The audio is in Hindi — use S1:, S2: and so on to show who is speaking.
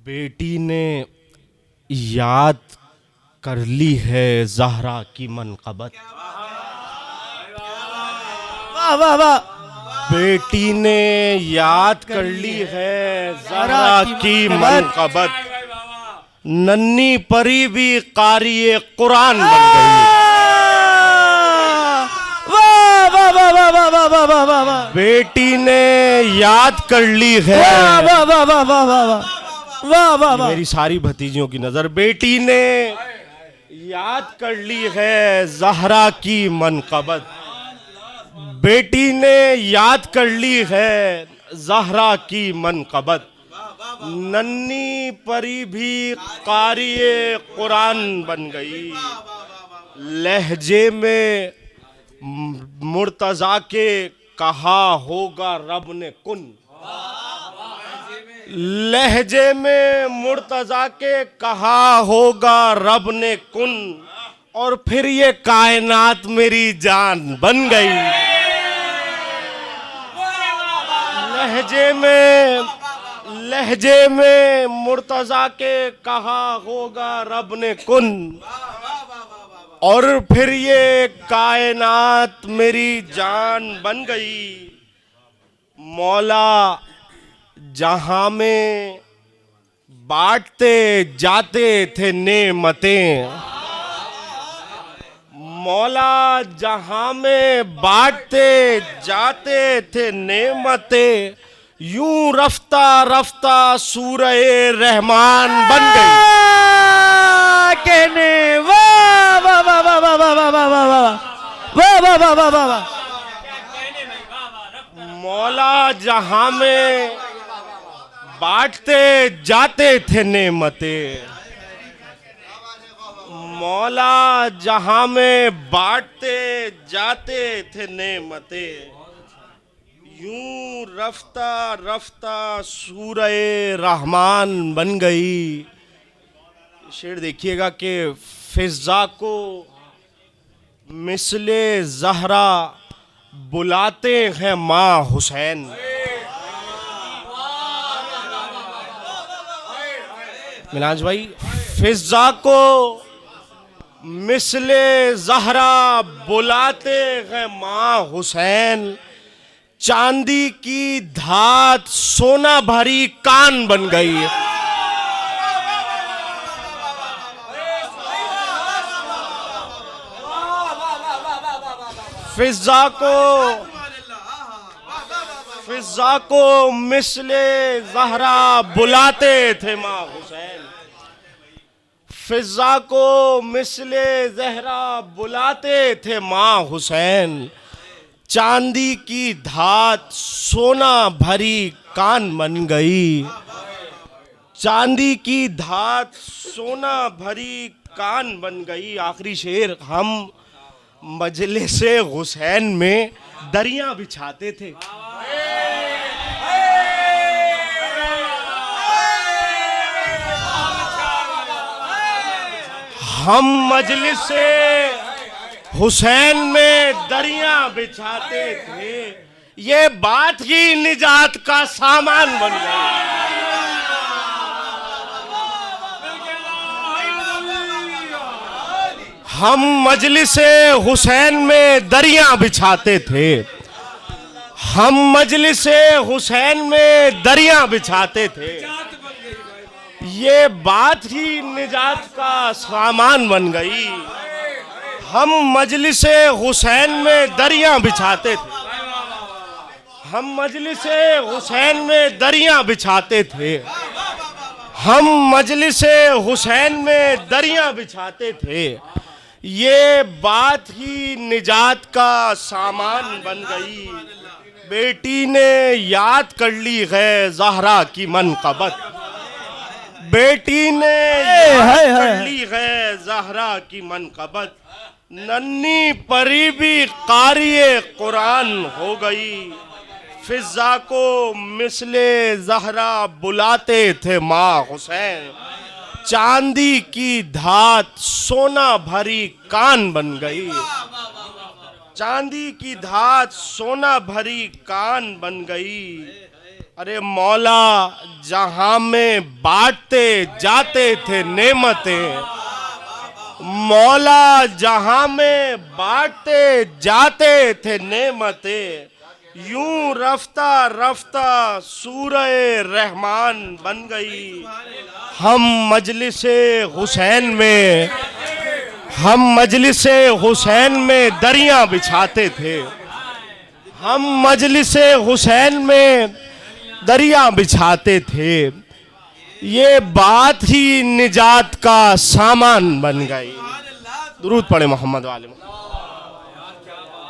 S1: बेटी ने याद कर ली है ज़हरा की मनक़बत।
S2: वाह वाह वाह।
S1: बेटी ने याद कर ली है ज़हरा की मनक़बत। नन्ही परी भी क़ारिए कुरान बन गई।
S2: वाह वाह वाह वाह वाह वाह वाह वाह वाह वाह।
S1: बेटी ने याद कर ली है।
S2: वाह वाह वाह वाह वाह वाह वाह वाह वाह वाह।
S1: मेरी सारी भतीजियों की नजर। बेटी ने याद कर ली है ज़हरा की मनक़बत। बेटी ने याद कर ली है ज़हरा की मनक़बत। नन्ही परी भी क़ारिए कुरान बन गई। लहजे में मुर्तज़ा के कहा होगा रब ने कुन। लहजे में मुर्तज़ा के कहा होगा रब ने कुन, और फिर ये कायनात मेरी जान बन गई। लहजे में मुर्तज़ा के कहा होगा रब ने कुन, और फिर ये कायनात मेरी जान बन गई। मौला जहां में बांटते जाते थे नेमतें। मौला जहां में बांटते जाते थे नेमतें, यूं रफ्ता रफ्ता सूरह रहमान बन गई।
S2: कहने वाह वाह वाह वाह वाह वाह वाह वाह वाह वाह वाह वाह वाह वाह वाह।
S1: मौला जहां में बांटते जाते थे नेमतें। मौला जहां में बांटते जाते थे नेमतें, यूं रफ्ता रफ्ता सूरह रहमान बन गई। शेर देखिएगा कि फिजा को मिसले ज़हरा बुलाते हैं माँ हुसैन। मिनाज भाई, फिजा को मिसले ज़हरा बुलाते हैं माँ हुसैन। चांदी की धात सोना भरी कान बन गई। फिजा को मिसले ज़हरा बुलाते थे माँ हुसैन। फिजा को मिसले ज़हरा बुलाते थे माँ हुसैन। चांदी की धात सोना भरी कान बन गई। चांदी की धात सोना भरी कान बन गई। आखिरी शेर, हम मजलिसे हुसैन में दरियां बिछाते थे। हम मजलिसे हुसैन में दरियां बिछाते थे। ये बात ही निजात का सामान बन गई। हम मजलिसे हुसैन में दरियां बिछाते थे। हम मजलिसे हुसैन में दरियां बिछाते थे। ये बात ही निजात का सामान बन गई। हम मजलिसे हुसैन में दरियां बिछाते थे। हम मजलिसे हुसैन में दरियां बिछाते थे। हम मजलिसे हुसैन में दरियां बिछाते थे। ये बात ही निजात का सामान बन गई। बेटी ने याद कर ली है ज़हरा की मनक़बत। बेटी ने याद कर ली है ज़हरा की मनक़बत। नन्ही परी भी क़ारिए कुरान हो गई। फिजा को मिसले ज़हरा बुलाते थे माँ हुसैन। चांदी की धात सोना भरी कान बन गई। चांदी की धात सोना भरी कान बन गई। अरे मौला जहां में बांटते जाते थे नेमतें, मौला जहां में बांटते जाते थे नेमतें, यूं रफ्ता रफ्ता सूरह रहमान बन गई। हम मजलिसे हुसैन में, हम मजलिसे हुसैन में दरियां बिछाते थे, हम मजलिसे हुसैन में दरिया बिछाते थे। ये बात ही निजात का सामान बन गई। दुरूद पढ़े मोहम्मद वाले।